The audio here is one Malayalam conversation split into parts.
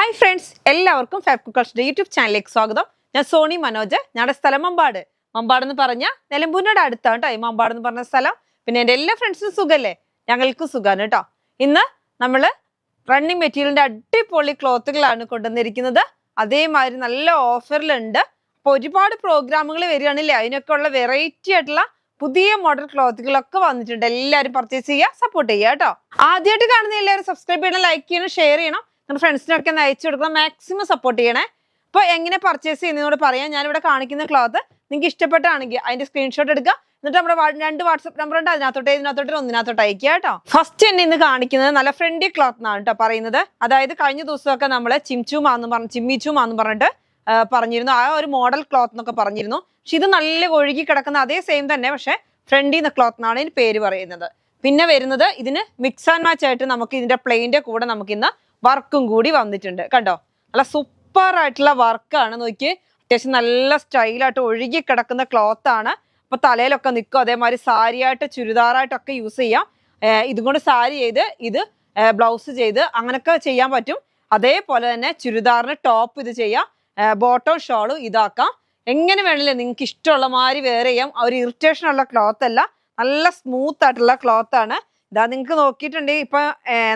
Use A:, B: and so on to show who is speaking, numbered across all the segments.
A: ഹായ് ഫ്രണ്ട്സ്, എല്ലാവർക്കും ഫാബ് കുക്കേഴ്സിന്റെ യൂട്യൂബ് ചാനലിലേക്ക് സ്വാഗതം. ഞാൻ സോണി മനോജ്. ഞങ്ങളുടെ സ്ഥലം മമ്പാട്. മമ്പാട് എന്ന് പറഞ്ഞാൽ നിലമ്പൂരിനോട് അടുത്താണ് കേട്ടോ ഈ മമ്പാട് എന്ന് പറഞ്ഞ സ്ഥലം. പിന്നെ എൻ്റെ എല്ലാ ഫ്രണ്ട്സിനും സുഖല്ലേ? ഞങ്ങൾക്ക് സുഖമാണ് കേട്ടോ. ഇന്ന് നമ്മൾ റണ്ണിങ് മെറ്റീരിയലിന്റെ അടിപൊളി ക്ലോത്തുകളാണ് കൊണ്ടുവന്നിരിക്കുന്നത്. അതേമാതിരി നല്ല ഓഫറിലുണ്ട്. അപ്പോൾ ഒരുപാട് പ്രോഗ്രാമുകൾ വരികയാണില്ലേ, അതിനൊക്കെ ഉള്ള വെറൈറ്റി ആയിട്ടുള്ള പുതിയ മോഡൽ ക്ലോത്തുകളൊക്കെ വന്നിട്ടുണ്ട്. എല്ലാവരും പർച്ചേസ് ചെയ്യുക, സപ്പോർട്ട് ചെയ്യുക കേട്ടോ. ആദ്യമായിട്ട് കാണുന്ന എല്ലാവരും സബ്സ്ക്രൈബ് ചെയ്യണം, ലൈക്ക് ചെയ്യണം, ഷെയർ ചെയ്യണം. നമ്മുടെ ഫ്രണ്ട്സിനൊക്കെ ഒന്ന് അയച്ചു കൊടുക്കണം. മാക്സിമം സപ്പോർട്ട് ചെയ്യണേ. അപ്പോൾ എങ്ങനെ പർച്ചേസ് ചെയ്യുന്നതിനോട് പറയാം. ഞാനിവിടെ കാണിക്കുന്ന ക്ലോത്ത് നിങ്ങൾക്ക് ഇഷ്ടപ്പെട്ടാണെങ്കിൽ അതിന്റെ സ്ക്രീൻഷോട്ട് എടുക്കുക. എന്നിട്ട് നമ്മുടെ 2 വാട്സ്ആപ്പ് നമ്പർ ഉണ്ട്, ഇതിനകത്തോട്ട് ഒന്നിനകത്തോട്ട് അയക്കുക കേട്ടോ. ഫസ്റ്റ് തന്നെ ഇന്ന് കാണിക്കുന്നത് നല്ല ഫ്രണ്ട്ലി ക്ലോത്ത് എന്നാണ് കേട്ടോ പറയുന്നത്. അതായത് കഴിഞ്ഞ ദിവസമൊക്കെ നമ്മൾ ചിമ്മിച്ചൂമാന്ന് പറഞ്ഞിട്ട് പറഞ്ഞിരുന്നു. ആ ഒരു മോഡൽ ക്ലോത്ത് എന്നൊക്കെ പറഞ്ഞിരുന്നു. പക്ഷെ ഇത് നല്ല ഒഴുകി കിടക്കുന്ന അതേ സെയിം തന്നെ, പക്ഷെ ഫ്രണ്ടി ക്ലോത്ത് എന്നാണ് ഇതിന് പേര് പറയുന്നത്. പിന്നെ വരുന്നത് ഇതിന് മിക്സ് ആൻഡ് മാച്ച് ആയിട്ട് നമുക്ക് ഇതിന്റെ പ്ലെയിന്റെ കൂടെ നമുക്ക് ഇന്ന് വർക്കും കൂടി വന്നിട്ടുണ്ട്. കണ്ടോ, നല്ല സൂപ്പർ ആയിട്ടുള്ള വർക്കാണ്. നോക്കി, അത്യാവശ്യം നല്ല സ്റ്റൈലായിട്ട് ഒഴുകി കിടക്കുന്ന ക്ലോത്ത് ആണ്. അപ്പൊ തലയിലൊക്കെ നിൽക്കും. അതേമാതിരി സാരിയായിട്ട് ചുരിദാറായിട്ടൊക്കെ യൂസ് ചെയ്യാം. ഇതുകൊണ്ട് സാരി ചെയ്ത് ഇത് ബ്ലൗസ് ചെയ്ത് അങ്ങനെയൊക്കെ ചെയ്യാൻ പറ്റും. അതേപോലെ തന്നെ ചുരിദാറിന് ടോപ്പ് ഇത് ചെയ്യാം, ബോട്ടം ഷോളും ഇതാക്കാം. എങ്ങനെ വേണമെങ്കിലും നിങ്ങൾക്ക് ഇഷ്ടമുള്ള മാതിരി വേറെ ചെയ്യാം. ഒരു ഇറിറ്റേഷൻ ഉള്ള ക്ലോത്ത് അല്ല, നല്ല സ്മൂത്ത് ആയിട്ടുള്ള ക്ലോത്ത് ആണ്. ഇതാ നിങ്ങൾക്ക് നോക്കിയിട്ടുണ്ടെങ്കിൽ ഇപ്പൊ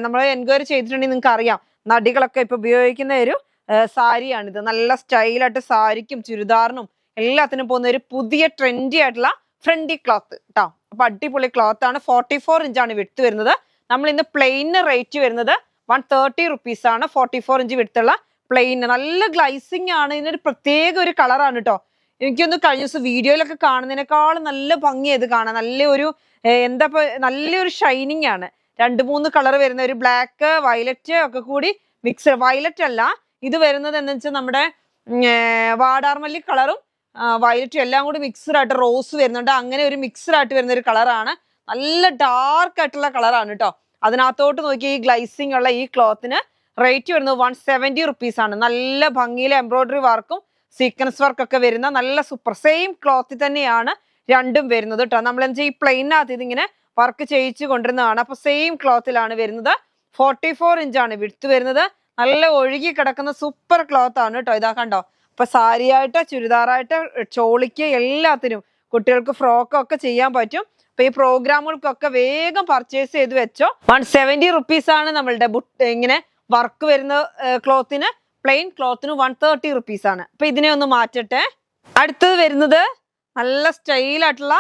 A: നമ്മൾ എൻക്വയറി ചെയ്തിട്ടുണ്ടെങ്കിൽ നിങ്ങൾക്ക് അറിയാം, നടികളൊക്കെ ഇപ്പൊ ഉപയോഗിക്കുന്ന ഒരു സാരിയാണിത്. നല്ല സ്റ്റൈലായിട്ട് സാരിക്കും ചുരിദാറിനും എല്ലാത്തിനും പോകുന്ന ഒരു പുതിയ ട്രെൻഡി ആയിട്ടുള്ള ഫ്രണ്ടി ക്ലോത്ത് കേട്ടോ. അപ്പൊ അടിപൊളി ക്ലോത്ത് ആണ്. 44 ഇഞ്ചാണ് വിഡ്ത്ത് വരുന്നത്. നമ്മൾ ഇന്ന് പ്ലെയിന് റേറ്റ് വരുന്നത് 130 റുപ്പീസ് ആണ്. 44 ഇഞ്ച് വിഡ്ത്തുള്ള പ്ലെയിന് നല്ല ഗ്ലൈസിങ് ആണ്. ഇതിനൊരു പ്രത്യേക ഒരു കളറാണ് കേട്ടോ. എനിക്കൊന്ന് കഴിഞ്ഞ ദിവസം വീഡിയോയിലൊക്കെ കാണുന്നതിനേക്കാൾ നല്ല ഭംഗിയത് കാണാൻ. നല്ലൊരു നല്ലൊരു ഷൈനിങ് ആണ്. 2-3 കളർ വരുന്ന ഒരു ബ്ലാക്ക് വയലറ്റ് ഒക്കെ കൂടി മിക്സ്. വയലറ്റ് അല്ല, ഇത് വരുന്നത് എന്താ വെച്ചാൽ നമ്മുടെ വാടാർമല്ലി കളറും വയലറ്റും എല്ലാം കൂടി മിക്സ്ഡ് ആയിട്ട് റോസ് വരുന്നുണ്ട്. അങ്ങനെ ഒരു മിക്സ്ഡ് ആയിട്ട് വരുന്ന ഒരു കളറാണ്. നല്ല ഡാർക്ക് ആയിട്ടുള്ള കളറാണ് കേട്ടോ. അതിനകത്തോട്ട് നോക്കി ഈ ഗ്ലൈസിങ് ഉള്ള ഈ ക്ലോത്തിന് റേറ്റ് വരുന്നത് 170 റുപ്പീസ് ആണ്. നല്ല ഭംഗിയിലെ എംബ്രോയിഡറി വർക്കും സീക്വൻസ് വർക്കൊക്കെ വരുന്ന നല്ല സൂപ്പർ സെയിം ക്ലോത്തിൽ തന്നെയാണ് രണ്ടും വരുന്നത് കേട്ടോ. നമ്മളെന്ന് വെച്ചാൽ ഈ പ്ലെയിനകത്ത് ഇതിങ്ങനെ വർക്ക് ചെയ്യിച്ച് കൊണ്ടിരുന്നതാണ്. അപ്പൊ സെയിം ക്ലോത്തിലാണ് വരുന്നത്. 44 ഇഞ്ചാണ് വിഡ്ത്ത് വരുന്നത്. നല്ല ഒഴുകി കിടക്കുന്ന സൂപ്പർ ക്ലോത്ത് ആണ് കേട്ടോ. ഇതാ കണ്ടോ. അപ്പൊ സാരിയായിട്ട് ചുരിദാറായിട്ട് ചോളിക്ക് എല്ലാത്തിനും കുട്ടികൾക്ക് ഫ്രോക്കൊക്കെ ചെയ്യാൻ പറ്റും. അപ്പൊ ഈ പ്രോഗ്രാമുകൾക്കൊക്കെ വേഗം പർച്ചേസ് ചെയ്ത് വെച്ചോ. 170 റുപ്പീസ് ആണ് നമ്മളുടെ ഇങ്ങനെ വർക്ക് വരുന്ന ക്ലോത്തിന്. പ്ലെയിൻ ക്ലോത്തിന് 130 റുപ്പീസ് ആണ്. അപ്പൊ ഇതിനെ ഒന്ന് മാറ്റട്ടെ. അടുത്തത് വരുന്നത് നല്ല സ്റ്റൈലായിട്ടുള്ള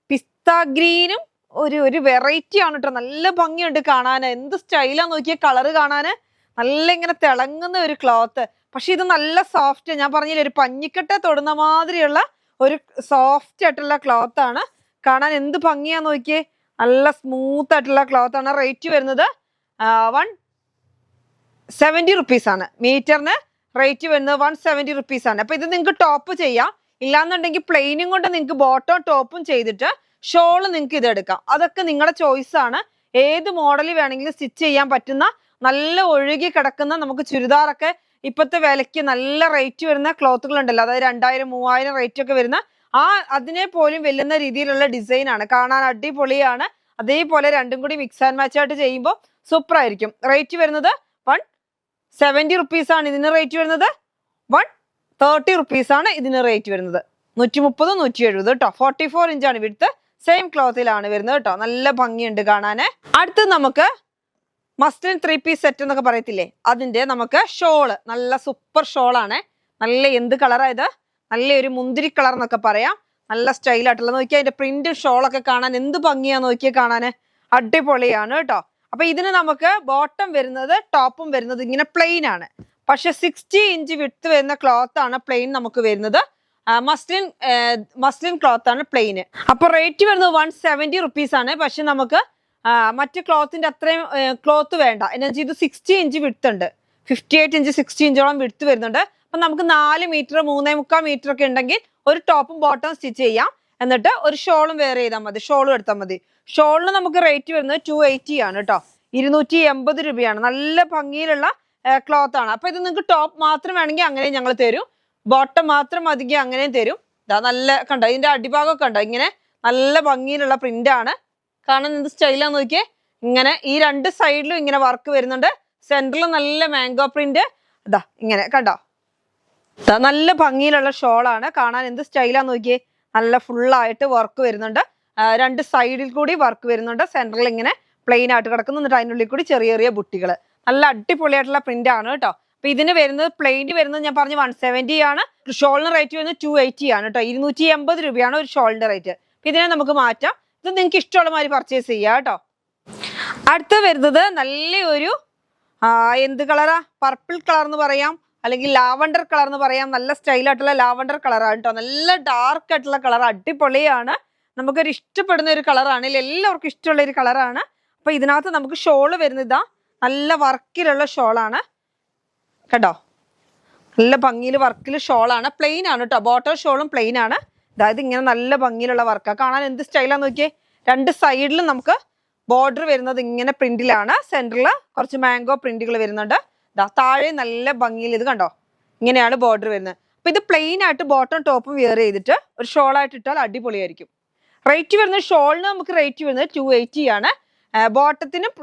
A: പിസ്ത ഗ്രീനും ഒരു വെറൈറ്റി ആണ് കേട്ടോ. നല്ല ഭംഗിയുണ്ട് കാണാൻ. എന്ത് സ്റ്റൈലാന്ന് നോക്കിയ കളറ് കാണാന്. നല്ല ഇങ്ങനെ തിളങ്ങുന്ന ഒരു ക്ലോത്ത്. പക്ഷെ ഇത് നല്ല സോഫ്റ്റ്. ഞാൻ പറഞ്ഞില്ലേ, ഒരു പഞ്ഞിക്കട്ട തൊടുന്ന മാതിരിയുള്ള ഒരു സോഫ്റ്റ് ആയിട്ടുള്ള ക്ലോത്ത് ആണ്. കാണാൻ എന്ത് ഭംഗിയാന്ന് നോക്കിയേ. നല്ല സ്മൂത്ത് ആയിട്ടുള്ള ക്ലോത്ത് ആണ്. റേറ്റ് വരുന്നത് 170 റുപ്പീസ് ആണ്. മീറ്ററിന് റേറ്റ് വരുന്നത് 170 റുപ്പീസ് ആണ്. അപ്പൊ ഇത് നിങ്ങൾക്ക് ടോപ്പ് ചെയ്യാം. ഇല്ലാന്നുണ്ടെങ്കിൽ പ്ലെയിനും കൊണ്ട് നിങ്ങൾക്ക് ബോട്ടം ടോപ്പും ചെയ്തിട്ട് ഷോള് നിങ്ങൾക്ക് ഇത് എടുക്കാം. അതൊക്കെ നിങ്ങളുടെ ചോയ്സ് ആണ്. ഏത് മോഡൽ വേണമെങ്കിലും സ്റ്റിച്ച് ചെയ്യാൻ പറ്റുന്ന നല്ല ഒഴുകി കിടക്കുന്ന നമുക്ക് ചുരിദാറൊക്കെ ഇപ്പോഴത്തെ വിലയ്ക്ക് നല്ല റേറ്റ് വരുന്ന ക്ലോത്തുകൾ ഉണ്ടല്ലോ. അതായത് 2000-3000 റേറ്റ് ഒക്കെ വരുന്ന അതിനെ പോലും വെല്ലുന്ന രീതിയിലുള്ള ഡിസൈൻ ആണ്. കാണാൻ അടിപൊളിയാണ്. അതേപോലെ രണ്ടും കൂടി മിക്സ് ആൻഡ് മാച്ച് ആയിട്ട് ചെയ്യുമ്പോൾ സൂപ്പർ ആയിരിക്കും. റേറ്റ് വരുന്നത് 170 റുപ്പീസ് ആണ്. ഇതിന് റേറ്റ് വരുന്നത് 130 റുപ്പീസ് ആണ്. ഇതിന് റേറ്റ് വരുന്നത് 130-170 കേട്ടോ. 44 ഇഞ്ചാണ് വിഡ്ത്ത്. സെയിം ക്ലോത്തിലാണ് വരുന്നത് കേട്ടോ. നല്ല ഭംഗിയുണ്ട് കാണാന്. അടുത്ത് നമുക്ക് മസ്ലിൻ 3 പീസ് സെറ്റ് എന്നൊക്കെ പറയത്തില്ലേ, അതിന്റെ നമുക്ക് ഷോള്. നല്ല സൂപ്പർ ഷോളാണ്. നല്ല എന്ത് കളറാ ഇത്? നല്ലൊരു മുന്തിരി കളർ എന്നൊക്കെ പറയാം. നല്ല സ്റ്റൈലായിട്ടുള്ള നോക്കിയാൽ അതിന്റെ പ്രിന്റും ഷോളൊക്കെ കാണാൻ എന്ത് ഭംഗിയാ നോക്കിയാൽ കാണാന്. അടിപൊളിയാണ് കേട്ടോ. അപ്പൊ ഇതിന് നമുക്ക് ബോട്ടം വരുന്നത് ടോപ്പും വരുന്നത് ഇങ്ങനെ പ്ലെയിൻ ആണ്. പക്ഷെ 60 ഇഞ്ച് വിഡ്ത്ത് വരുന്ന ക്ലോത്ത് ആണ് പ്ലെയിൻ നമുക്ക് വരുന്നത്. മസ്ലിൻ ക്ലോത്ത് ആണ് പ്ലെയിന്. അപ്പൊ റേറ്റ് വരുന്നത് 170 റുപ്പീസ് ആണ്. പക്ഷെ നമുക്ക് മറ്റു ക്ലോത്തിന്റെ അത്രയും ക്ലോത്ത് വേണ്ട. എന്നു വെച്ചാൽ ഇത് 60 ഇഞ്ച് വിഡ്ത്ത് ഉണ്ട്. 58 ഇഞ്ച് 60 ഇഞ്ചോളം വിഡ്ത്ത് വരുന്നുണ്ട്. അപ്പൊ നമുക്ക് 4 മീറ്റർ 3.25 മീറ്റർ ഒക്കെ ഉണ്ടെങ്കിൽ ഒരു ടോപ്പും ബോട്ടം സ്റ്റിച്ച് ചെയ്യാം. എന്നിട്ട് ഒരു ഷോളും വെയർ ചെയ്താൽ മതി. ഷോളും എടുത്താൽ മതി. ഷോളിന് നമുക്ക് റേറ്റ് വരുന്നത് 280 ആണ് കേട്ടോ. 280 രൂപയാണ്. നല്ല ഭംഗിയിലുള്ള ക്ലോത്ത് ആണ്. അപ്പൊ ഇത് നിങ്ങൾക്ക് ടോപ്പ് മാത്രം വേണമെങ്കിൽ അങ്ങനെ ഞങ്ങൾ തരും. ബോട്ടം മാത്രം മതിയെങ്കിൽ അങ്ങനെയും തരും. ഇതാ നല്ല കണ്ടോ, ഇതിന്റെ അടിഭാഗമൊക്കെ ഉണ്ടോ, ഇങ്ങനെ നല്ല ഭംഗിയിലുള്ള പ്രിന്റ് ആണ്. കാണാൻ എന്ത് സ്റ്റൈലാന്ന് നോക്കിയേ. ഇങ്ങനെ ഈ 2 സൈഡിലും ഇങ്ങനെ വർക്ക് വരുന്നുണ്ട്. സെന്ററിൽ നല്ല മാംഗോ പ്രിന്റ്, ഇതാ ഇങ്ങനെ കണ്ടോ, നല്ല ഭംഗിയിലുള്ള ഷോളാണ്. കാണാൻ എന്ത് സ്റ്റൈലാന്ന് നോക്കിയേ. നല്ല ഫുള്ളായിട്ട് വർക്ക് വരുന്നുണ്ട്. രണ്ട് സൈഡിൽ കൂടി വർക്ക് വരുന്നുണ്ട്. സെന്ററിൽ ഇങ്ങനെ പ്ലെയിൻ ആയിട്ട് കിടക്കുന്നു. എന്നിട്ട് അതിനുള്ളിൽ കൂടി ചെറിയ ചെറിയ ബുട്ടികൾ. നല്ല അടിപൊളിയായിട്ടുള്ള പ്രിന്റ് ആണ് കേട്ടോ. അപ്പൊ ഇതിന് വരുന്നത് പ്ലെയിന് വരുന്നത് ഞാൻ പറഞ്ഞു 170 ആണ്. ഷോളിന് റേറ്റ് വരുന്നത് 280 ആണ് കേട്ടോ. 280 രൂപയാണ് ഒരു ഷോളിന്റെ റേറ്റ്. അപ്പൊ ഇതിനെ നമുക്ക് മാറ്റാം. ഇത് നിങ്ങൾക്ക് ഇഷ്ടമുള്ള മാതിരി പർച്ചേസ് ചെയ്യാം കേട്ടോ. അടുത്ത വരുന്നത് നല്ലൊരു എന്ത് കളറാ, പർപ്പിൾ കളർ എന്ന് പറയാം, അല്ലെങ്കിൽ ലാവണ്ടർ കളർ എന്ന് പറയാം. നല്ല സ്റ്റൈലായിട്ടുള്ള ലാവണ്ടർ കളറാണ് കേട്ടോ. നല്ല ഡാർക്ക് ആയിട്ടുള്ള കളർ, അടിപൊളിയാണ്. നമുക്കൊരു ഇഷ്ടപ്പെടുന്ന ഒരു കളറാണ്, എല്ലാവർക്കും ഇഷ്ടമുള്ള ഒരു കളറാണ്. അപ്പൊ ഇതിനകത്ത് നമുക്ക് ഷോള് വരുന്നത് നല്ല വർക്കിലുള്ള ഷോളാണ് കേട്ടോ. നല്ല ഭംഗിയിൽ വർക്കിൽ ഷോളാണ്. പ്ലെയിൻ ആണ് കേട്ടോ. ബോട്ടം ഷോളും പ്ലെയിൻ ആണ്. അതായത് ഇങ്ങനെ നല്ല ഭംഗിയിലുള്ള വർക്കാണ്. കാണാൻ എന്ത് സ്റ്റൈലാന്ന് നോക്കിയേ. രണ്ട് സൈഡിലും നമുക്ക് ബോർഡർ വരുന്നത് ഇങ്ങനെ പ്രിന്റിലാണ്. സെന്ററിൽ കുറച്ച് മാംഗോ പ്രിന്റുകൾ വരുന്നുണ്ട്. താഴെ നല്ല ഭംഗിയിൽ ഇത് കണ്ടോ, ഇങ്ങനെയാണ് ബോർഡർ വരുന്നത്. അപ്പൊ ഇത് പ്ലെയിൻ ആയിട്ട് ബോട്ടം ടോപ്പും വെയർ ചെയ്തിട്ട് ഒരു ഷോളായിട്ട് ഇട്ടാൽ അടിപൊളിയായിരിക്കും. റേറ്റ് വരുന്നത് ഷോളിന് നമുക്ക് റേറ്റ് വരുന്നത് 280 ആണ്. ബോട്ടത്തിനും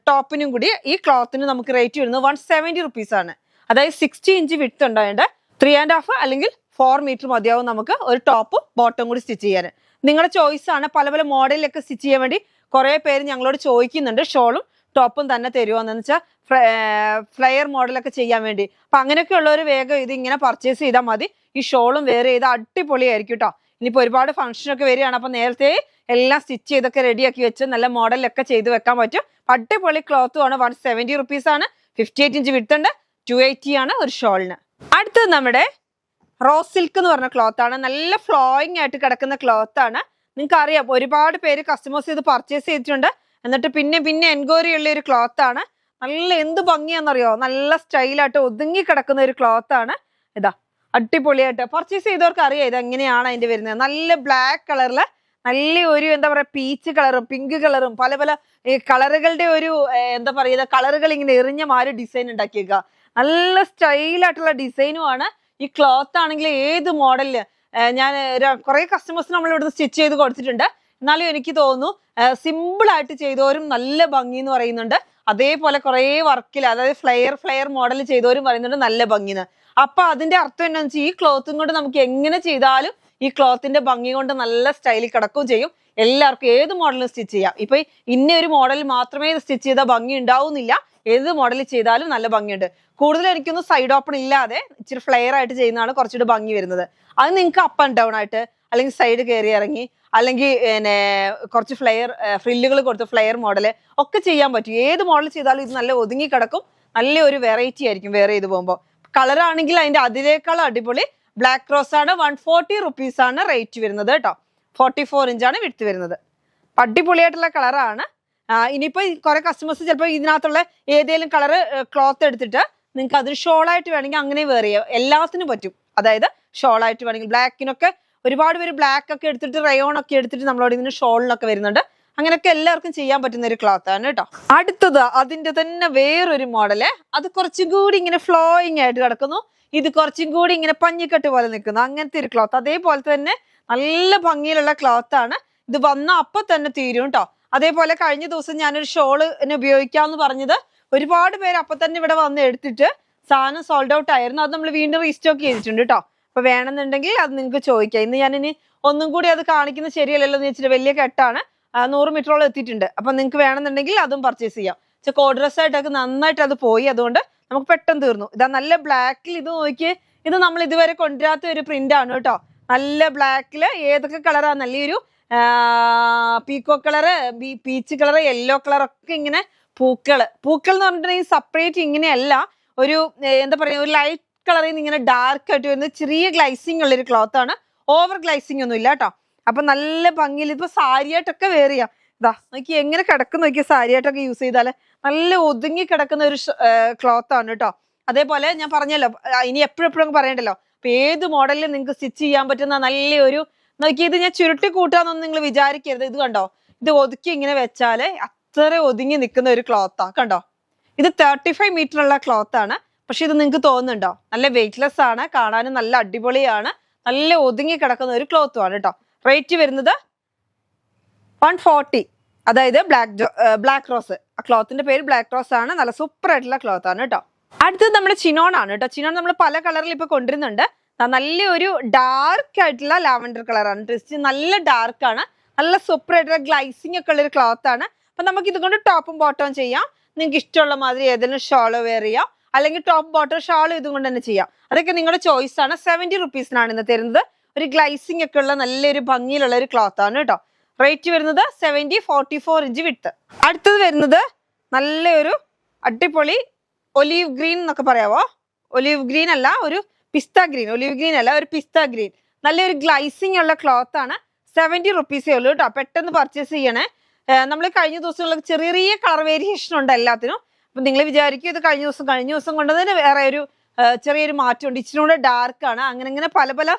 A: ടോപ്പിനും കൂടി ഈ ക്ലോത്തിന് നമുക്ക് റേറ്റ് വരുന്നത് 170 റുപ്പീസ് ആണ്. അതായത് 60 ഇഞ്ച് വിഡ്ത്ത് ഉണ്ടായത് 3.5 അല്ലെങ്കിൽ 4 മീറ്റർ മതിയാവും നമുക്ക് ഒരു ടോപ്പും ബോട്ടം കൂടി സ്റ്റിച്ച് ചെയ്യാൻ. നിങ്ങളുടെ ചോയ്സ് ആണ്. പല പല മോഡലിലൊക്കെ സ്റ്റിച്ച് ചെയ്യാൻ വേണ്ടി കുറെ പേര് ഞങ്ങളോട് ചോദിക്കുന്നുണ്ട് ഷോളും ടോപ്പും തന്നെ തരുമോന്ന് വെച്ചാൽ ഫ്ലയർ മോഡലൊക്കെ ചെയ്യാൻ വേണ്ടി. അപ്പൊ അങ്ങനെയൊക്കെ ഉള്ളവർ വേഗം ഇത് ഇങ്ങനെ പർച്ചേസ് ചെയ്താൽ മതി. ഈ ഷോളും വേറെ ചെയ്താൽ അടിപൊളിയായിരിക്കും കേട്ടോ. ഇനിയിപ്പോൾ ഒരുപാട് ഫംഗ്ഷനൊക്കെ വരികയാണ്. അപ്പൊ നേരത്തെ എല്ലാം സ്റ്റിച്ച് ചെയ്തൊക്കെ റെഡിയാക്കി വെച്ച് നല്ല മോഡലൊക്കെ ചെയ്ത് വെക്കാൻ പറ്റും. അടിപൊളി ക്ലോത്തും ആണ്. 170 റുപ്പീസ് ആണ്. 58 ഇഞ്ച് വിഡ്ത്ത് ഉണ്ട്. 280 ആണ് ഒരു ഷോളിന്. അടുത്തത് നമ്മുടെ റോസ് സിൽക്ക് എന്ന് പറഞ്ഞ ക്ലോത്ത് ആണ്. നല്ല ഫ്ലോയിങ് ആയിട്ട് കിടക്കുന്ന ക്ലോത്ത് ആണ്. നിങ്ങൾക്ക് അറിയാം, ഒരുപാട് പേര് കസ്റ്റമേഴ്സ് ഇത് പർച്ചേസ് ചെയ്തിട്ടുണ്ട്. എന്നിട്ട് പിന്നെ എൻക്വയറി ഉള്ള ഒരു ക്ലോത്ത് ആണ്. നല്ല എന്ത് ഭംഗിയാണെന്നറിയോ, നല്ല സ്റ്റൈലായിട്ട് ഒതുങ്ങി കിടക്കുന്ന ഒരു ക്ലോത്ത് ആണ്. ഇതാ അടിപൊളിയായിട്ട് പർച്ചേസ് ചെയ്തവർക്ക് അറിയാം ഇത് എങ്ങനെയാണ് അതിന്റെ വരുന്നത്. നല്ല ബ്ലാക്ക് കളറില് നല്ല ഒരു എന്താ പറയാ പീച്ച് കളറും പിങ്ക് കളറും പല പല കളറുകളുടെ ഒരു എന്താ പറയുക കളറുകൾ ഇങ്ങനെ എറിഞ്ഞ മാറി ഡിസൈൻ ഉണ്ടാക്കിയേക്കുക. നല്ല സ്റ്റൈലായിട്ടുള്ള ഡിസൈനും ആണ്. ഈ ക്ലോത്ത് ആണെങ്കിൽ ഏത് മോഡലില് ഞാൻ കുറെ കസ്റ്റമേഴ്സ് നമ്മൾ ഇവിടുന്ന് സ്റ്റിച്ച് ചെയ്ത് കൊടുത്തിട്ടുണ്ട്. എന്നാലും എനിക്ക് തോന്നുന്നു സിമ്പിൾ ആയിട്ട് ചെയ്തവരും നല്ല ഭംഗി എന്ന് പറയുന്നുണ്ട്. അതേപോലെ കുറെ വർക്കിൽ അതായത് ഫ്ലെയർ മോഡൽ ചെയ്തവരും പറയുന്നുണ്ട് നല്ല ഭംഗിന്ന്. അപ്പൊ അതിന്റെ അർത്ഥം എന്താണെന്ന് വെച്ചാൽ ഈ ക്ലോത്തും കൊണ്ട് നമുക്ക് എങ്ങനെ ചെയ്താലും ഈ ക്ലോത്തിന്റെ ഭംഗി കൊണ്ട് നല്ല സ്റ്റൈലിൽ കിടക്കുകയും ചെയ്യും. എല്ലാവർക്കും ഏത് മോഡലും സ്റ്റിച്ച് ചെയ്യാം. ഇപ്പൊ ഇന്ന ഒരു മോഡൽ മാത്രമേ സ്റ്റിച്ച് ചെയ്താൽ ഭംഗി ഉണ്ടാവുന്നില്ല. ഏത് മോഡൽ ചെയ്താലും നല്ല ഭംഗിയുണ്ട്. കൂടുതൽ എനിക്കൊന്നും സൈഡ് ഓപ്പൺ ഇല്ലാതെ ഇച്ചിരി ഫ്ലെയർ ആയിട്ട് ചെയ്യുന്നതാണ് കുറച്ചുകൂടി ഭംഗി വരുന്നത്. അത് നിങ്ങൾക്ക് അപ്പ് ആൻഡ് ഡൗൺ ആയിട്ട് അല്ലെങ്കിൽ സൈഡ് കയറി ഇറങ്ങി അല്ലെങ്കിൽ കുറച്ച് ഫ്രില്ലുകൾ കൊടുത്ത് ഫ്ലെയർ മോഡല് ഒക്കെ ചെയ്യാൻ പറ്റും. ഏത് മോഡൽ ചെയ്താലും ഇത് നല്ല ഒതുങ്ങി കിടക്കും. നല്ലൊരു വെറൈറ്റി ആയിരിക്കും വേറെ ചെയ്ത് പോകുമ്പോൾ. കളർ ആണെങ്കിൽ അതിന്റെ അതിനേക്കാളും അടിപൊളി ബ്ലാക്ക് റോസ് ആണ്. 140 റുപ്പീസ് ആണ് റേറ്റ് വരുന്നത് കേട്ടോ. 44 ഇഞ്ചാണ് വിഡ്ത്ത് വരുന്നത്. അടിപൊളിയായിട്ടുള്ള കളറാണ്. ഇനിയിപ്പോ കുറെ കസ്റ്റമേഴ്സ് ചിലപ്പോൾ ഇതിനകത്തുള്ള ഏതെങ്കിലും കളറ് ക്ലോത്ത് എടുത്തിട്ട് നിങ്ങൾക്ക് അതൊരു ഷോളായിട്ട് വേണമെങ്കിൽ അങ്ങനെ വെയർ ചെയ്യാം. എല്ലാത്തിനും പറ്റും. അതായത് ഷോളായിട്ട് വേണമെങ്കിൽ ബ്ലാക്കിനൊക്കെ ഒരുപാട് പേര് ബ്ലാക്ക് ഒക്കെ എടുത്തിട്ട് റയോൺ ഒക്കെ എടുത്തിട്ട് നമ്മളോട് ഇതിന് ഷോളിനൊക്കെ വരുന്നുണ്ട്. അങ്ങനെയൊക്കെ എല്ലാവർക്കും ചെയ്യാൻ പറ്റുന്ന ഒരു ക്ലോത്ത് ആണ് കേട്ടോ. അടുത്തത് അതിന്റെ തന്നെ വേറൊരു മോഡല്. അത് കുറച്ചും കൂടി ഇങ്ങനെ ഫ്ലോയിങ് ആയിട്ട് കിടക്കുന്നു. ഇത് കുറച്ചും കൂടി ഇങ്ങനെ പഞ്ഞിക്കെട്ട് പോലെ നിൽക്കുന്നു. അങ്ങനത്തെ ഒരു ക്ലോത്ത്. അതേപോലെ തന്നെ നല്ല ഭംഗിയിലുള്ള ക്ലോത്ത് ആണ്. ഇത് വന്ന അപ്പൊ തന്നെ തീരും കേട്ടോ. അതേപോലെ കഴിഞ്ഞ ദിവസം ഞാനൊരു ഷോളിന് ഉപയോഗിക്കാന്ന് പറഞ്ഞത് ഒരുപാട് പേര് അപ്പൊ തന്നെ ഇവിടെ വന്ന് എടുത്തിട്ട് സാധനം സോൾഡ് ഔട്ട് ആയിരുന്നു. അത് നമ്മൾ വീണ്ടും റീസ്റ്റോക്ക് ചെയ്തിട്ടുണ്ട് കേട്ടോ. അപ്പൊ വേണമെന്നുണ്ടെങ്കിൽ അത് നിങ്ങൾക്ക് ചോദിക്കാം. ഇന്ന് ഞാനിനി ഒന്നും കൂടി അത് കാണിക്കുന്നത് ശരിയല്ലല്ലോ എന്ന് വെച്ചിട്ട് വലിയ കെട്ടാണ്. 100 മീറ്ററോളം എത്തിയിട്ടുണ്ട്. അപ്പൊ നിങ്ങൾക്ക് വേണമെന്നുണ്ടെങ്കിൽ അതും പർച്ചേസ് ചെയ്യാം. പക്ഷെ കോഡ് ഡ്രസ് ആയിട്ടൊക്കെ നന്നായിട്ട് അത് പോയി. അതുകൊണ്ട് നമുക്ക് പെട്ടെന്ന് തീർന്നു. ഇതാ നല്ല ബ്ലാക്കിൽ ഇത് നോക്കിയേ. ഇത് നമ്മൾ ഇതുവരെ കൊണ്ടുവരാത്ത ഒരു പ്രിന്റ് ആണ് കേട്ടോ. നല്ല ബ്ലാക്കില് ഏതൊക്കെ കളറാ, നല്ലൊരു പീക്കോ കളറ്, പീച്ച് കളറ്, യെല്ലോ കളറൊക്കെ ഇങ്ങനെ പൂക്കൾ എന്ന് പറഞ്ഞിട്ടുണ്ടെങ്കിൽ സെപ്പറേറ്റ് ഇങ്ങനെയല്ല, ഒരു എന്താ പറയുക ഒരു ലൈറ്റ് കളറിൽ നിന്ന് ഇങ്ങനെ ഡാർക്ക് ആയിട്ട് വരുന്ന ചെറിയ ഗ്ലൈസിങ് ഉള്ളൊരു ക്ലോത്ത് ആണ്. ഓവർ ഗ്ലൈസിങ് ഒന്നും ഇല്ല കേട്ടോ. അപ്പൊ നല്ല ഭംഗിയിൽ ഇപ്പൊ സാരിയായിട്ടൊക്കെ വെയർ ചെയ്യാം. ഇതാ നോക്കി എങ്ങനെ കിടക്കുന്ന നോക്കിയ സാരിയായിട്ടൊക്കെ യൂസ് ചെയ്താല് നല്ല ഒതുങ്ങി കിടക്കുന്ന ഒരു ക്ലോത്ത് ആണ് കേട്ടോ. അതേപോലെ ഞാൻ പറഞ്ഞല്ലോ, ഇനി എപ്പോഴും പറയണ്ടല്ലോ. അപ്പൊ ഏത് മോഡലിൽ നിങ്ങൾക്ക് സ്റ്റിച്ച് ചെയ്യാൻ പറ്റുന്ന നല്ലൊരു നോക്കി. ഇത് ഞാൻ ചുരുട്ടി കൂട്ടാന്നൊന്നും നിങ്ങൾ വിചാരിക്കരുത്. ഇത് കണ്ടോ, ഇത് ഒതുക്കി ഇങ്ങനെ വെച്ചാല് അത്ര ഒതുങ്ങി നിൽക്കുന്ന ഒരു ക്ലോത്താ കണ്ടോ. ഇത് 35 മീറ്റർ ഉള്ള ക്ലോത്ത് ആണ്. പക്ഷെ ഇത് നിങ്ങൾക്ക് തോന്നുന്നുണ്ടോ, നല്ല വെയിറ്റ്ലെസ് ആണ്, കാണാനും നല്ല അടിപൊളിയാണ്, നല്ല ഒതുങ്ങി കിടക്കുന്ന ഒരു ക്ലോത്തും ആണ് കേട്ടോ. റേറ്റ് വരുന്നത് 140. അതായത് ബ്ലാക്ക് റോസ്. ആ ക്ലോത്തിന്റെ പേര് ബ്ലാക്ക് റോസ് ആണ്. നല്ല സൂപ്പർ ആയിട്ടുള്ള ക്ലോത്ത് ആണ് കേട്ടോ. അടുത്തത് നമ്മുടെ ചിനോൺ ആണ് കേട്ടോ. ചിനോൺ നമ്മൾ പല കളറിൽ ഇപ്പൊ കൊണ്ടുവരുന്നുണ്ട്. നല്ലൊരു ഡാർക്ക് ആയിട്ടുള്ള ലാവൻഡർ കളറാണ്. ഡ്രസ് നല്ല ഡാർക്ക് ആണ്, നല്ല സൂപ്പർ ആയിട്ടുള്ള ഗ്ലൈസിംഗ് ഒക്കെ ഉള്ള ഒരു ക്ലോത്ത് ആണ്. അപ്പൊ നമുക്ക് ഇതുകൊണ്ട് ടോപ്പും ബോട്ടവും ചെയ്യാം. നിങ്ങൾക്ക് ഇഷ്ടമുള്ള മാതിരി ഏതെങ്കിലും ഷോളോ വെയർ ചെയ്യാം, അല്ലെങ്കിൽ ടോപ്പ് ബോട്ടം ഷാൾ ഇതുകൊണ്ട് തന്നെ ചെയ്യാം. അതൊക്കെ നിങ്ങളുടെ ചോയ്സ് ആണ്. 70 റുപ്പീസിനാണ് ഇന്ന് തരുന്നത്. ഒരു ഗ്ലൈസിംഗ് ഒക്കെ ഉള്ള നല്ലൊരു ഭംഗിയിലുള്ള ഒരു ക്ലോത്ത് ആണ് കേട്ടോ. റേറ്റ് വരുന്നത് 70, 44 ഇഞ്ച് വിട്ട്. അടുത്തത് വരുന്നത് നല്ലൊരു അടിപൊളി ഒലീവ് ഗ്രീൻ എന്നൊക്കെ പറയാവോ? ഒലീവ് ഗ്രീൻ അല്ല, ഒരു പിസ്ത ഗ്രീൻ. ഒലീവ് ഗ്രീൻ അല്ല, ഒരു പിസ്ത ഗ്രീൻ. നല്ലൊരു ഗ്ലൈസിംഗ് ഉള്ള ക്ലോത്ത് ആണ്. 70 റുപ്പീസേ ഉള്ളൂ കേട്ടോ. പെട്ടെന്ന് പർച്ചേസ് ചെയ്യണേ. നമ്മൾ കഴിഞ്ഞ ദിവസങ്ങളിൽ ചെറിയ ചെറിയ കളർ വേരിയേഷൻ ഉണ്ട് എല്ലാത്തിനും. അപ്പൊ നിങ്ങൾ വിചാരിക്കും ഇത് കഴിഞ്ഞ ദിവസം കൊണ്ടുവന്നതിന് വേറെ ഒരു ചെറിയൊരു മാറ്റമുണ്ട്, ഇച്ചിരി കൂടെ ഡാർക്ക് ആണ്. അങ്ങനെ പല പല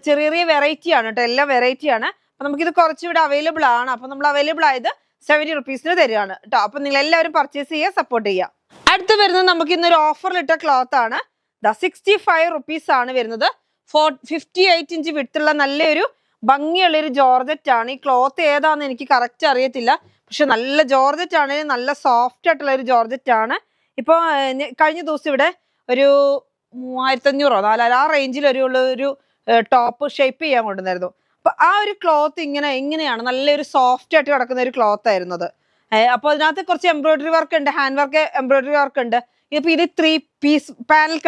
A: ചെറിയ ചെറിയ വെറൈറ്റി ആണ് കേട്ടോ. എല്ലാം വെറൈറ്റി ആണ്. അപ്പൊ നമുക്കിത് കുറച്ചുകൂടെ അവൈലബിൾ ആണ്. അപ്പൊ നമ്മൾ അവൈലബിൾ ആയത് 70 റുപ്പീസിന് തരികയാണ് കേട്ടോ. അപ്പൊ നിങ്ങൾ എല്ലാവരും പർച്ചേസ് ചെയ്യുക, സപ്പോർട്ട് ചെയ്യുക. അടുത്ത് വരുന്നത് നമുക്ക് ഇന്നൊരു ഓഫറിലിട്ട ക്ലോത്ത് ആണ്. 65 റുപ്പീസ് ആണ് വരുന്നത്. 58 ഇഞ്ച് വിട്ടുള്ള നല്ലൊരു ഭംഗിയുള്ള ഒരു ജോർജറ്റ് ആണ്. ഈ ക്ലോത്ത് ഏതാന്ന് എനിക്ക് കറക്റ്റ് അറിയത്തില്ല, പക്ഷെ നല്ല ജോർജറ്റ് ആണ്, നല്ല സോഫ്റ്റ് ആയിട്ടുള്ള ഒരു ജോർജറ്റ് ആണ്. ഇപ്പൊ കഴിഞ്ഞ ദിവസം ഇവിടെ ഒരു 3500 4000 ആ റേഞ്ചിൽ ഒരു ടോപ്പ് ഷേപ്പ് ചെയ്യാൻ കൊണ്ടുവന്നായിരുന്നു. അപ്പൊ ആ ഒരു ക്ലോത്ത് ഇങ്ങനെയാണ് നല്ലൊരു സോഫ്റ്റ് ആയിട്ട് കിടക്കുന്ന ഒരു ക്ലോത്ത് ആയിരുന്നു അത്. അപ്പൊ അതിനകത്ത് കുറച്ച് എംബ്രോയിഡറി വർക്ക് ഉണ്ട്, ഹാൻഡ് വർക്ക് എംബ്രോയിഡറി വർക്ക് ഉണ്ട്. ഇപ്പൊ ഇത് 3 പീസ് പാനൽ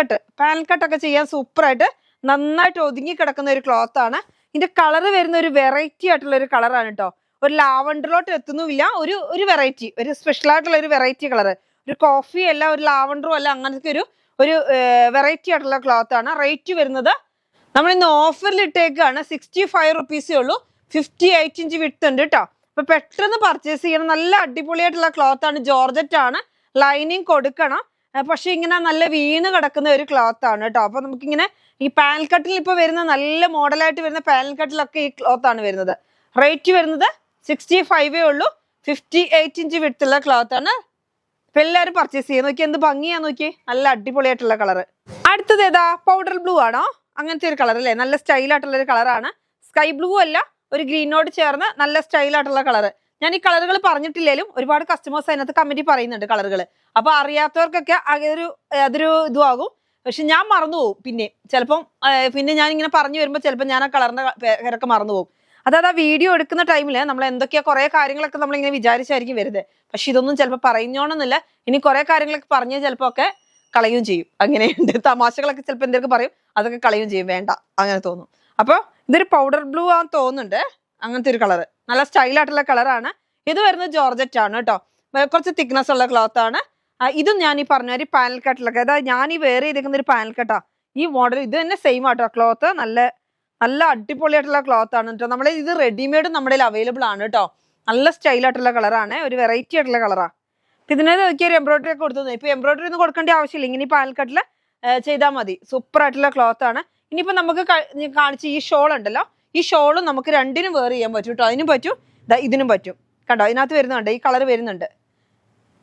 A: കട്ട് ഒക്കെ ചെയ്യാൻ സൂപ്പർ ആയിട്ട് നന്നായിട്ട് ഒതുങ്ങി കിടക്കുന്ന ഒരു ക്ലോത്ത് ആണ്. ഇതിന്റെ കളർ വരുന്ന ഒരു വെറൈറ്റി ആയിട്ടുള്ള ഒരു കളറാണ് കേട്ടോ. ഒരു ലാവണ്ടറിലോട്ട് എത്തുന്നുമില്ല, ഒരു വെറൈറ്റി, ഒരു സ്പെഷ്യൽ ആയിട്ടുള്ള ഒരു വെറൈറ്റി കളർ. ഒരു കോഫി അല്ല, ഒരു ലാവണ്ടറും അല്ല, അങ്ങനത്തെ ഒരു വെറൈറ്റി ആയിട്ടുള്ള ക്ലോത്ത് ആണ്. റേറ്റ് വരുന്നത് നമ്മൾ ഇന്ന് ഓഫറിൽ ഇട്ടേക്കാണ് 65 റുപ്പീസേ ഉള്ളൂ. 58 ഇഞ്ച് വിട്ട് ഉണ്ട് കേട്ടോ. അപ്പൊ പെട്ടെന്ന് പർച്ചേസ് ചെയ്യണം. നല്ല അടിപൊളിയായിട്ടുള്ള ക്ലോത്ത് ആണ്, ജോർജറ്റ് ആണ്. ലൈനിങ് കൊടുക്കണം, പക്ഷെ ഇങ്ങനെ നല്ല വീണ് കിടക്കുന്ന ഒരു ക്ലോത്ത് ആണ് കേട്ടോ. അപ്പൊ നമുക്കിങ്ങനെ ഈ പാനൽ കട്ടിൽ ഇപ്പൊ വരുന്ന നല്ല മോഡലായിട്ട് വരുന്ന പാനൽ കട്ടിലൊക്കെ ഈ ക്ലോത്ത് ആണ് വരുന്നത്. റേറ്റ് വരുന്നത് 65 ഉള്ളൂ. 58 ഇഞ്ച് വിട്ടുള്ള ക്ലോത്ത് ആണ്. അപ്പൊ എല്ലാവരും പർച്ചേസ് ചെയ്യാൻ നോക്കി, എന്ത് ഭംഗിയാ നോക്കി, നല്ല അടിപൊളിയായിട്ടുള്ള കളർ. അടുത്തത് ഏതാ? പൗഡർ ബ്ലൂ ആണോ? അങ്ങനത്തെ ഒരു കളർ അല്ലേ, നല്ല സ്റ്റൈലായിട്ടുള്ള ഒരു കളറാണ്. സ്കൈ ബ്ലൂ അല്ല, ഒരു ഗ്രീനോട് ചേർന്ന് നല്ല സ്റ്റൈലായിട്ടുള്ള കളർ. ഞാൻ ഈ കളറുകൾ പറഞ്ഞിട്ടില്ലേലും ഒരുപാട് കസ്റ്റമേഴ്സ് അതിനകത്ത് കമന്റ് പറയുന്നുണ്ട് കളറുകൾ. അപ്പൊ അറിയാത്തവർക്കൊക്കെ അതൊരു ഇതുമാകും. പക്ഷെ ഞാൻ മറന്നു പോകും പിന്നെ ഞാൻ ഇങ്ങനെ പറഞ്ഞു വരുമ്പോൾ ചിലപ്പോൾ ഞാൻ ആ കളറിന്റെ പേരൊക്കെ മറന്നു പോകും. അതായത് ആ വീഡിയോ എടുക്കുന്ന ടൈമിൽ നമ്മൾ എന്തൊക്കെയാ കുറെ കാര്യങ്ങളൊക്കെ നമ്മളിങ്ങനെ വിചാരിച്ചായിരിക്കും വരുന്നത്. പക്ഷെ ഇതൊന്നും ചിലപ്പോൾ പറയുന്നോണമെന്നില്ല. ഇനി കുറെ കാര്യങ്ങളൊക്കെ പറഞ്ഞ് ചിലപ്പോൾ ഒക്കെ കളയുകയും ചെയ്യും. അങ്ങനെയുണ്ട്. തമാശകളൊക്കെ ചിലപ്പോൾ എന്തൊക്കെ പറയും, അതൊക്കെ കളയുകയും ചെയ്യും, വേണ്ട അങ്ങനെ തോന്നും. അപ്പോൾ ഇതൊരു പൗഡർ ബ്ലൂ ആണെന്ന് തോന്നുന്നുണ്ട്. അങ്ങനത്തെ ഒരു കളർ, നല്ല സ്റ്റൈലായിട്ടുള്ള കളറാണ്. ഇത് വരുന്നത് ജോർജറ്റ് ആണ് കേട്ടോ. കുറച്ച് തിക്നെസ് ഉള്ള ക്ലോത്ത് ആണ്. ഇതും ഞാൻ ഈ പറഞ്ഞ ഒരു പാനൽ കട്ടിലൊക്കെ, അതായത് ഞാൻ ഈ വെയർ ചെയ്തേക്കുന്ന ഒരു പാനൽ കട്ടാ. ഈ മോഡൽ ഇത് തന്നെ സെയിം ആട്ടോ. ക്ലോത്ത് നല്ല അടിപൊളിയായിട്ടുള്ള ക്ലോത്ത് ആണ് കേട്ടോ. നമ്മുടെ ഇത് റെഡിമെയ്ഡും നമ്മുടെ അവൈലബിൾ ആണ് കേട്ടോ. നല്ല സ്റ്റൈലായിട്ടുള്ള കളറാണ്, ഒരു വെറൈറ്റി ആയിട്ടുള്ള കളറാണ്. ഇതിനകത്ത് നോക്കിയ ഒരു എംബ്രോയിഡറി ഒക്കെ കൊടുത്തു. ഇപ്പൊ എംബ്രോയിഡറി ഒന്നും കൊടുക്കേണ്ട ആവശ്യമില്ല, ഇങ്ങനെ ഈ പാനൽ കട്ടില് ചെയ്താൽ മതി. സൂപ്പർ ആയിട്ടുള്ള ക്ലോത്ത് ആണ്. ഇനിയിപ്പോ നമുക്ക് കാണിച്ച ഈ ഷോൾ ഉണ്ടല്ലോ, ഈ ഷോളും നമുക്ക് രണ്ടിനും വെയർ ചെയ്യാൻ പറ്റും കേട്ടോ. അതിനും പറ്റും, ഇതിനും പറ്റും. കണ്ടോ, ഇതിനകത്ത് വരുന്നുണ്ട്, ഈ കളർ വരുന്നുണ്ട്.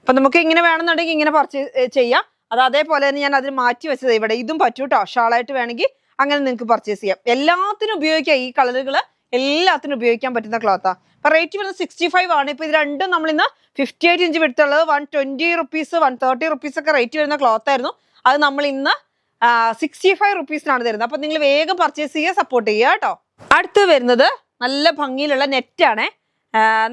A: അപ്പൊ നമുക്ക് ഇങ്ങനെ വേണമെന്നുണ്ടെങ്കിൽ ഇങ്ങനെ പർച്ചേസ് ചെയ്യാം. അതേപോലെ തന്നെ ഞാൻ അതിന് മാറ്റി വെച്ചത് ഇവിടെ. ഇതും പറ്റും കേട്ടോ, ഷാളായിട്ട് വേണമെങ്കിൽ അങ്ങനെ നിങ്ങൾക്ക് പർച്ചേസ് ചെയ്യാം. എല്ലാത്തിനും ഉപയോഗിക്കാം. ഈ കളറുകൾ എല്ലാത്തിനും ഉപയോഗിക്കാൻ പറ്റുന്ന ക്ലോത്താ. അപ്പൊ റേറ്റ് വരുന്നത് 65 ആണ്. ഇപ്പൊ ഇത് രണ്ടും നമ്മൾ ഇന്ന് 58 ഇഞ്ച് വിട്ടുള്ളത് 120 റുപ്പീസ് 130 റുപ്പീസ് ഒക്കെ റേറ്റ് വരുന്ന ക്ലോത്ത് ആയിരുന്നു. അത് നമ്മൾ ഇന്ന് 65 റുപ്പീസിനാണ് തരുന്നത്. അപ്പൊ നിങ്ങൾ വേഗം പർച്ചേസ് ചെയ്യുക, സപ്പോർട്ട് ചെയ്യുക കേട്ടോ. അടുത്ത് വരുന്നത് നല്ല ഭംഗിയിലുള്ള നെറ്റ് ആണേ.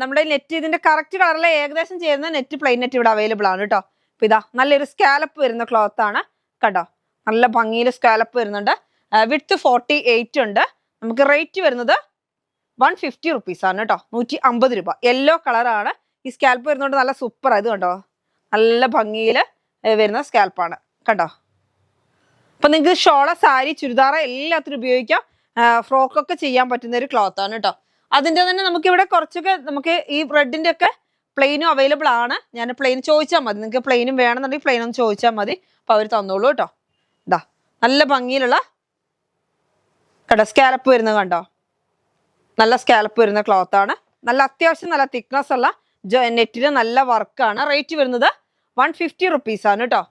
A: നമ്മുടെ നെറ്റ് ഇതിന്റെ കറക്റ്റ് കളറിലെ ഏകദേശം ചേരുന്ന നെറ്റ്, പ്ലെയിൻ നെറ്റ് ഇവിടെ അവൈലബിൾ ആണ് കേട്ടോ. അപ്പൊ ഇതാ നല്ലൊരു സ്കാലപ്പ് വരുന്ന ക്ലോത്ത് ആണ് കേട്ടോ. നല്ല ഭംഗിയിൽ സ്കാലപ്പ് വരുന്നുണ്ട്. വിഡ്ത്ത് 48 ഉണ്ട്. നമുക്ക് റേറ്റ് വരുന്നത് 150 റുപ്പീസ് ആണ് കേട്ടോ. 150 രൂപ. യെല്ലോ കളറാണ്. ഈ സ്കാൽപ്പ് വരുന്നോണ്ട് നല്ല സൂപ്പർ ആയത് കണ്ടോ. നല്ല ഭംഗിയിൽ വരുന്ന സ്കാൽപ്പാണ് കേട്ടോ. അപ്പൊ നിങ്ങൾക്ക് ഷോള, സാരി, ചുരിദാറ എല്ലാത്തിനും ഉപയോഗിക്കാം. ഫ്രോക്കൊക്കെ ചെയ്യാൻ പറ്റുന്ന ഒരു ക്ലോത്ത് ആണ് കേട്ടോ. അതിന്റെ തന്നെ നമുക്കിവിടെ കുറച്ചൊക്കെ നമുക്ക് ഈ റെഡിന്റെ ഒക്കെ പ്ലെയിനും അവൈലബിൾ ആണ്. ഞാൻ പ്ലെയിൻ ചോദിച്ചാൽ മതി, നിങ്ങൾക്ക് പ്ലെയിനും വേണമെന്നുണ്ടെങ്കിൽ പ്ലെയിൻ ഒന്ന് ചോദിച്ചാൽ മതി. അപ്പൊ അവർ തന്നോളൂ കേട്ടോ. ഇതാ നല്ല ഭംഗിയിലുള്ള കേട്ടോ സ്കാലപ്പ് വരുന്നത് കണ്ടോ. നല്ല സ്കാലപ്പ് വരുന്ന ക്ലോത്ത് ആണ്. നല്ല അത്യാവശ്യം നല്ല തിക്നെസ് ഉള്ള നെറ്റിന് നല്ല വർക്കാണ്. റേറ്റ് വരുന്നത് 150 റുപ്പീസ് ആണ് കേട്ടോ.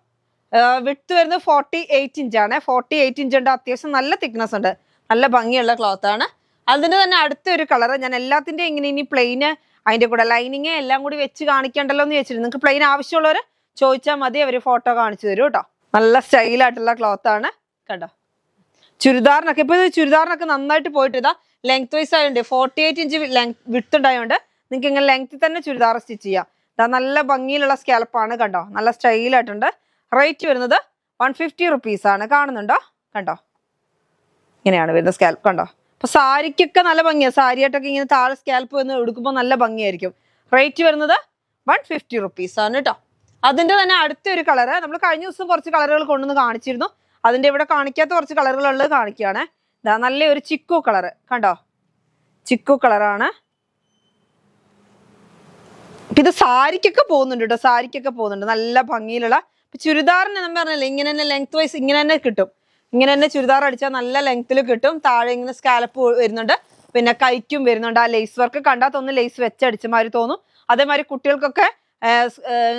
A: വിഡ്ത്ത് വരുന്നത് 48 ഇഞ്ചാണ്. 48 ഇഞ്ച് ഉണ്ട്. അത്യാവശ്യം നല്ല തിക്നെസ് ഉണ്ട്. നല്ല ഭംഗിയുള്ള ക്ലോത്ത് ആണ്. അതിന്റെ തന്നെ അടുത്തൊരു കളർ ഞാൻ എല്ലാത്തിൻ്റെ ഇങ്ങനെ ഇനി പ്ലെയിന് അതിന്റെ കൂടെ ലൈനിങ് എല്ലാം കൂടി വെച്ച് കാണിക്കണ്ടല്ലോ എന്ന് ചോദിച്ചിട്ട് നിങ്ങൾക്ക് പ്ലെയിൻ ആവശ്യമുള്ളവർ ചോദിച്ചാൽ മതി, അവർ ഫോട്ടോ കാണിച്ചു തരും കേട്ടോ. നല്ല സ്റ്റൈലായിട്ടുള്ള ക്ലോത്ത് ആണ് കണ്ടോ. ചുരിദാറിനൊക്കെ ഇപ്പൊ ചുരിദാറിനൊക്കെ നന്നായിട്ട് പോയിട്ട് ഇതാ ലെങ്ത് വൈസ് ആയതുകൊണ്ട് 48 ഇഞ്ച് വിഡ്ത്ത് ഉണ്ടായതുകൊണ്ട് നിങ്ങൾക്ക് ഇങ്ങനെ ലെങ്ത്തിൽ തന്നെ ചുരിദാർ സ്റ്റിച്ച് ചെയ്യാം. ഇതാ നല്ല ഭംഗിയിലുള്ള സ്കാലപ്പാണ് കണ്ടോ, നല്ല സ്റ്റൈലായിട്ടുണ്ട്. റേറ്റ് വരുന്നത് 150 റുപ്പീസ് ആണ്. കാണുന്നുണ്ടോ കണ്ടോ, ഇങ്ങനെയാണ് വരുന്ന സ്കാൽപ്പ് കണ്ടോ. അപ്പൊ സാരിക്കൊക്കെ നല്ല ഭംഗിയാണ്, സാരിയായിട്ടൊക്കെ ഇങ്ങനെ താഴെ സ്കാൽപ്പ് വന്ന് എടുക്കുമ്പോൾ നല്ല ഭംഗിയായിരിക്കും. റേറ്റ് വരുന്നത് 150 റുപ്പീസ് ആണ് കേട്ടോ. അതിന്റെ തന്നെ അടുത്തൊരു കളറ് നമ്മൾ കഴിഞ്ഞ ദിവസം കുറച്ച് കളറുകൾ കൊണ്ടുവന്ന് കാണിച്ചിരുന്നു. അതിന്റെ ഇവിടെ കാണിക്കാത്ത കുറച്ച് കളറുകളുള്ളത് കാണിക്കുകയാണ്. ഇതാ നല്ലൊരു ചിക്കു കളറ് കണ്ടോ, ചിക്കു കളറാണ്. ഇത് സാരിക്കൊക്കെ പോകുന്നുണ്ട് കേട്ടോ, സാരിക്കൊക്കെ പോകുന്നുണ്ട് നല്ല ഭംഗിയിലുള്ള. ചുരിദാറിന് നമ്മൾ പറഞ്ഞല്ലേ ഇങ്ങനെ തന്നെ ലെങ്ത് വൈസ് ഇങ്ങനെ തന്നെ കിട്ടും. ഇങ്ങനെ തന്നെ ചുരിദാർ അടിച്ചാൽ നല്ല ലെങ്ത്തിൽ കിട്ടും. താഴെ ഇങ്ങനെ സ്കാലപ്പ് വരുന്നുണ്ട്, പിന്നെ കൈക്കും വരുന്നുണ്ട്. ആ ലേസ് വർക്ക് കണ്ടാൽ തോന്നുന്നു ലേസ് വെച്ചടിച്ച മാതിരി തോന്നും. അതേമാതിരി കുട്ടികൾക്കൊക്കെ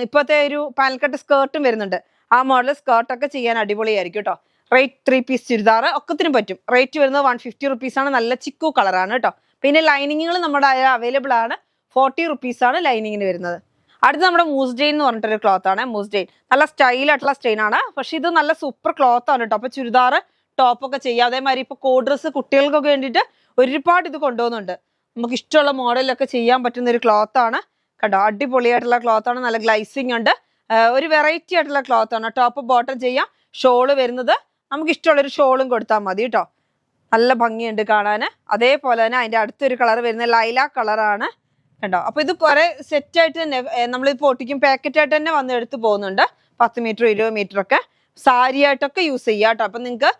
A: ഇപ്പോഴത്തെ ഒരു പാനൽക്കട്ട് സ്കേർട്ടും വരുന്നുണ്ട്. ആ മോഡൽ സ്കേർട്ടൊക്കെ ചെയ്യാൻ അടിപൊളിയായിരിക്കും കേട്ടോ. റേറ്റ് 3 പീസ് ചുരിദാർ ഒക്കത്തിനും പറ്റും. റേറ്റ് വരുന്നത് 150 റുപ്പീസ് ആണ്. നല്ല ചിക്കു കളറാണ് കേട്ടോ. പിന്നെ ലൈനിങ്ങുകൾ നമ്മുടെ അവൈലബിൾ ആണ്. 40 റുപ്പീസ് ആണ് ലൈനിങ്ങിന് വരുന്നത്. അടുത്ത് നമ്മുടെ മൂസ്ഡെയിൻ എന്ന് പറഞ്ഞിട്ടൊരു ക്ലോത്ത് ആണ്. മൂസ്ഡെയിൻ നല്ല സ്റ്റൈലായിട്ടുള്ള സ്റ്റെയിൻ ആണ്, പക്ഷെ ഇത് നല്ല സൂപ്പർ ക്ലോത്ത് ആണ് കേട്ടോ. അപ്പൊ ചുരിദാർ ടോപ്പൊക്കെ ചെയ്യാം. അതേമാതിരി ഇപ്പൊ കോഡ് ഡ്രസ്സ് കുട്ടികൾക്കൊക്കെ വേണ്ടിയിട്ട് ഒരുപാട് ഇത് കൊണ്ടുപോകുന്നുണ്ട്. നമുക്ക് ഇഷ്ടമുള്ള മോഡലൊക്കെ ചെയ്യാൻ പറ്റുന്ന ഒരു ക്ലോത്ത് ആണ് കേട്ടോ. അടിപൊളിയായിട്ടുള്ള ക്ലോത്ത് ആണ്, നല്ല ഗ്ലൈസിങ് ഉണ്ട്. ഒരു വെറൈറ്റി ആയിട്ടുള്ള ക്ലോത്ത് ആണ്. ടോപ്പ് ബോട്ടം ചെയ്യാം. ഷോള് വരുന്നത് നമുക്ക് ഇഷ്ടമുള്ളൊരു ഷോളും കൊടുത്താൽ മതി കേട്ടോ. നല്ല ഭംഗിയുണ്ട് കാണാൻ. അതേപോലെ തന്നെ അതിന്റെ അടുത്തൊരു കളർ വരുന്നത് ലൈല കളറാണ് കണ്ടോ. അപ്പൊ ഇത് കുറെ സെറ്റ് ആയിട്ട് തന്നെ നമ്മളിപ്പോൾ ഒട്ടിക്കും പാക്കറ്റ് ആയിട്ട് തന്നെ വന്ന് എടുത്ത് പോകുന്നുണ്ട്. 10 മീറ്റർ 20 മീറ്റർ ഒക്കെ സാരി ആയിട്ടൊക്കെ യൂസ് ചെയ്യാം കേട്ടോ. അപ്പൊ നിങ്ങൾക്ക്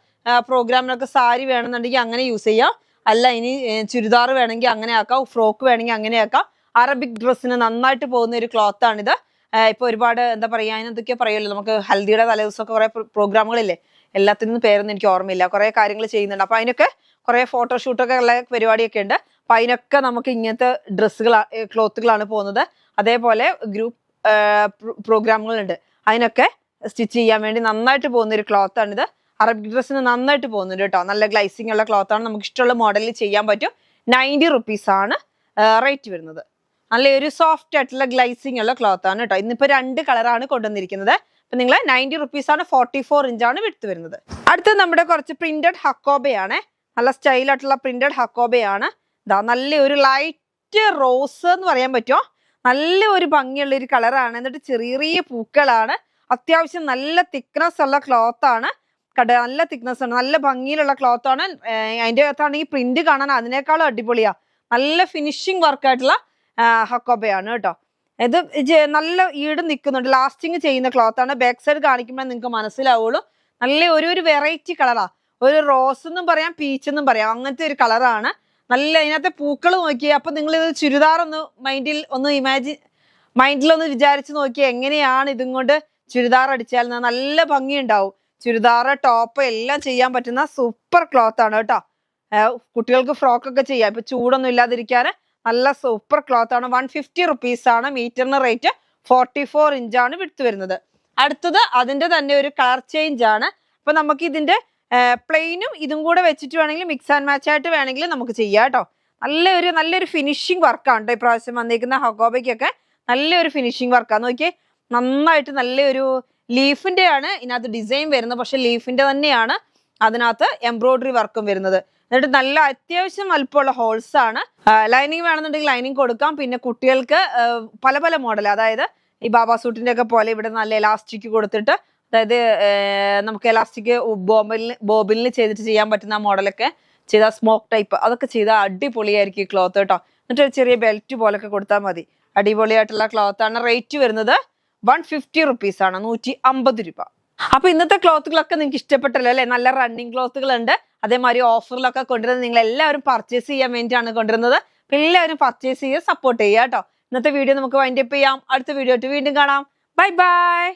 A: പ്രോഗ്രാമിനൊക്കെ സാരി വേണമെന്നുണ്ടെങ്കിൽ അങ്ങനെ യൂസ് ചെയ്യാം. അല്ല ഇനി ചുരിദാർ വേണമെങ്കിൽ അങ്ങനെ ആക്കാം, ഫ്രോക്ക് വേണമെങ്കിൽ അങ്ങനെ ആക്കാം. അറബിക് ഡ്രസ്സിന് നന്നായിട്ട് പോകുന്ന ഒരു ക്ലോത്ത് ആണിത്. ഇപ്പൊ ഒരുപാട് എന്താ പറയാ, അതിനെന്തൊക്കെയാ പറയുമല്ലോ, നമുക്ക് ഹൽദിയുടെ തലേദിവസമൊക്കെ കുറെ പ്രോഗ്രാമുകളില്ലേ, എല്ലാത്തിനും പേരൊന്നും എനിക്ക് ഓർമ്മയില്ല. കുറെ കാര്യങ്ങൾ ചെയ്യുന്നുണ്ട്. അപ്പൊ അതിനൊക്കെ കുറെ ഫോട്ടോഷൂട്ടൊക്കെ ഉള്ള പരിപാടിയൊക്കെ ഉണ്ട്. അപ്പൊ അതിനൊക്കെ നമുക്ക് ഇങ്ങനത്തെ ക്ലോത്തുകളാണ് പോകുന്നത്. അതേപോലെ ഗ്രൂപ്പ് പ്രോഗ്രാമുകളുണ്ട്, അതിനൊക്കെ സ്റ്റിച്ച് ചെയ്യാൻ വേണ്ടി നന്നായിട്ട് പോകുന്ന ഒരു ക്ലോത്ത് ആണിത്. അറബിക് ഡ്രസ്സിന് നന്നായിട്ട് പോകുന്നുണ്ട് കേട്ടോ. നല്ല ഗ്ലൈസിങ് ഉള്ള ക്ലോത്ത് ആണ്. നമുക്ക് ഇഷ്ടമുള്ള മോഡലിൽ ചെയ്യാൻ പറ്റും. 90 റുപ്പീസ് ആണ് റേറ്റ് വരുന്നത്. നല്ല ഒരു സോഫ്റ്റ് ആയിട്ടുള്ള ഗ്ലൈസിങ് ഉള്ള ക്ലോത്ത് ആണ് കേട്ടോ. ഇന്നിപ്പോ 2 കളറാണ് കൊണ്ടുവന്നിരിക്കുന്നത്. അപ്പൊ നിങ്ങൾ 90 റുപ്പീസ് ആണ്. 44 ഇഞ്ചാണ് വിഡ്ത്ത് വരുന്നത്. അടുത്തത് നമ്മുടെ കുറച്ച് പ്രിന്റഡ് ഹക്കോബയാണ്. നല്ല സ്റ്റൈലായിട്ടുള്ള പ്രിന്റഡ് ഹക്കോബയാണ്. ഇതാ നല്ല ഒരു ലൈറ്റ് റോസ് എന്ന് പറയാൻ പറ്റുമോ, നല്ല ഒരു ഭംഗിയുള്ള ഒരു കളറാണ്. എന്നിട്ട് ചെറിയ പൂക്കളാണ്. അത്യാവശ്യം നല്ല തിക്നെസ് ഉള്ള ക്ലോത്ത് ആണ്. നല്ല തിക്നെസ് ആണ്, നല്ല ഭംഗിയിലുള്ള ക്ലോത്ത് ആണ്. അതിൻ്റെ അകത്താണെങ്കിൽ പ്രിന്റ് കാണാൻ അതിനേക്കാളും അടിപൊളിയാ. നല്ല ഫിനിഷിങ് വർക്കായിട്ടുള്ള ഹക്കോബയാണ് കേട്ടോ. ഇത് നല്ല ഈട് നിൽക്കുന്നുണ്ട്, ലാസ്റ്റിങ് ചെയ്യുന്ന ക്ലോത്ത് ആണ്. ബാക്ക് സൈഡ് കാണിക്കുമ്പോൾ നിങ്ങൾക്ക് മനസ്സിലാവുള്ളൂ. നല്ല ഒരു വെറൈറ്റി കളറാ. ഒരു റോസ് എന്നും പറയാം, പീച്ച് എന്നും പറയാം, അങ്ങനത്തെ ഒരു കളറാണ്. നല്ല ഇതിനകത്തെ പൂക്കൾ നോക്കിയേ. അപ്പൊ നിങ്ങൾ ഇത് ചുരിദാർ ഒന്ന് മൈൻഡിലൊന്ന് വിചാരിച്ച് നോക്കിയാൽ എങ്ങനെയാണ് ഇതും കൊണ്ട് ചുരിദാർ അടിച്ചാൽ നല്ല ഭംഗിയുണ്ടാവും. ചുരിദാർ ടോപ്പ് എല്ലാം ചെയ്യാൻ പറ്റുന്ന സൂപ്പർ ക്ലോത്ത് ആണ് കേട്ടോ. കുട്ടികൾക്ക് ഫ്രോക്കൊക്കെ ചെയ്യാം. ഇപ്പൊ ചൂടൊന്നും ഇല്ലാതിരിക്കാൻ നല്ല സൂപ്പർ ക്ലോത്ത് ആണ്. 150 റുപ്പീസ് ആണ് മീറ്ററിന് റേറ്റ്. 44 ഇഞ്ചാണ് വിഡ്ത്ത് വരുന്നത്. അടുത്തത് അതിന്റെ തന്നെ ഒരു കളർ ചേഞ്ച് ആണ്. അപ്പൊ നമുക്ക് ഇതിന്റെ പ്ലെയിനും ഇതും കൂടെ വെച്ചിട്ട് വേണമെങ്കിൽ മിക്സ് ആൻഡ് മാച്ച് ആയിട്ട് വേണമെങ്കിൽ നമുക്ക് ചെയ്യാം കേട്ടോ. നല്ലൊരു ഫിനിഷിങ് വർക്കാണ് കേട്ടോ ഇപ്രാവശ്യം വന്നിരിക്കുന്ന ഹക്കോബയ്ക്കൊക്കെ. നല്ലൊരു ഫിനിഷിങ് വർക്കാണ്. നോക്കിയേ, നന്നായിട്ട് നല്ലൊരു ലീഫിന്റെ ആണ് ഇതിനകത്ത് ഡിസൈൻ വരുന്നത്. പക്ഷെ ലീഫിന്റെ തന്നെയാണ് അതിനകത്ത് എംബ്രോയിഡറി വർക്കും വരുന്നത്. എന്നിട്ട് നല്ല അത്യാവശ്യം വലുപ്പമുള്ള ഹോൾസ് ആണ്. ലൈനിങ് വേണമെന്നുണ്ടെങ്കിൽ ലൈനിങ് കൊടുക്കാം. പിന്നെ കുട്ടികൾക്ക് പല മോഡൽ, അതായത് ഈ ബാബാ സൂട്ടിന്റെ ഒക്കെ പോലെ ഇവിടെ നല്ല എലാസ്റ്റിക് കൊടുത്തിട്ട്, അതായത് നമുക്ക് എലാസ്റ്റിക് ബോബിനിൽ ചെയ്തിട്ട് ചെയ്യാൻ പറ്റുന്ന മോഡലൊക്കെ ചെയ്താൽ, സ്മോക്ക് ടൈപ്പ് അതൊക്കെ ചെയ്താൽ അടിപൊളിയായിരിക്കും ഈ ക്ലോത്ത് കേട്ടോ. എന്നിട്ട് ഒരു ചെറിയ ബെൽറ്റ് പോലൊക്കെ കൊടുത്താൽ മതി. അടിപൊളിയായിട്ടുള്ള ക്ലോത്ത് ആണ്. റേറ്റ് വരുന്നത് 150 റുപ്പീസ് ആണ്, 150 രൂപ. അപ്പൊ ഇന്നത്തെ ക്ലോത്തുകളൊക്കെ നിങ്ങൾക്ക് ഇഷ്ടപ്പെട്ടല്ലോ അല്ലെ? നല്ല റണ്ണിങ് ക്ലോത്തുകൾ ഉണ്ട്. അതേമാതിരി ഓഫറിലൊക്കെ കൊണ്ടുവരുന്നത് നിങ്ങൾ എല്ലാവരും പർച്ചേസ് ചെയ്യാൻ വേണ്ടിയിട്ടാണ് കൊണ്ടുവരുന്നത്. അപ്പൊ എല്ലാവരും പർച്ചേസ് ചെയ്യുക, സപ്പോർട്ട് ചെയ്യുക കേട്ടോ. ഇന്നത്തെ വീഡിയോ നമുക്ക് വൈൻഡ് അപ്പ് ചെയ്യാം. അടുത്ത വീഡിയോ ആയിട്ട് വീണ്ടും കാണാം. Bye bye.